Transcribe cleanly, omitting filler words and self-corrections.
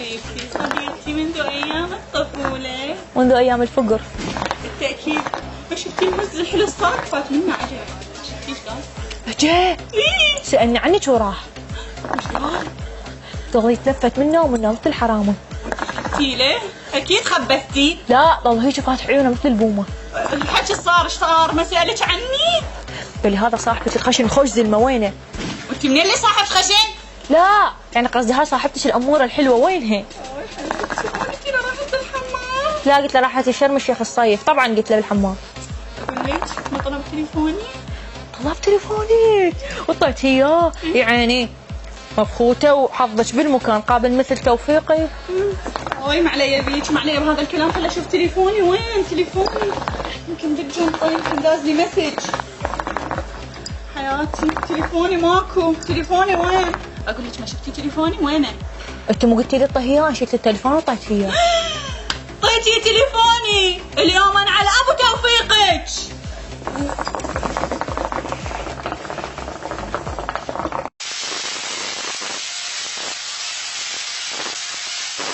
حبيبتي صديقتي منذ أيام الطفولة، منذ أيام الفقر. بالتأكيد. ما شفتي المز الحلو الصاج فات منه عجب. شفتي شلون؟ جاء إيه سألني عنك وراح. شلون؟ تغلي تلفت منه ومنه مثل الحرامة. خبتي له؟ أكيد خبثتي. لا ضل هيك فاتح عيونه مثل البومة. الحكي صار ايش صار؟ ما سألك عني؟ قال لي هذا صاحبة الخشن خوش زلمة وينه؟ وانت منين اللي صاحب خشن؟ لا يعني قصدي هاي صاحبتك الأمورة الحلوة وينها؟ قلت له راحت الحمام. لا قلت له راحت شرم الشيخ الصيف. طبعا قلت له بالحمام. أقول لك ما طلب تليفوني؟ طلب تليفونك وطيت اياه يا عيني مبخوته وحظك بالمكان قابل مثل توفيقي. ما علي بيك، ما علي بهذا الكلام. خلي اشوف تليفوني. وين تليفوني؟ يمكن بالجنطة، يمكن داز لي مسج. حياتي تليفوني ماكو. تليفوني وين؟ اقول لك ما شفتي تليفوني وينه؟ انت مو قلتي لي طهيه؟ شلت التليفون وطيت اياه. طيتي تليفوني اليوم انا على ابو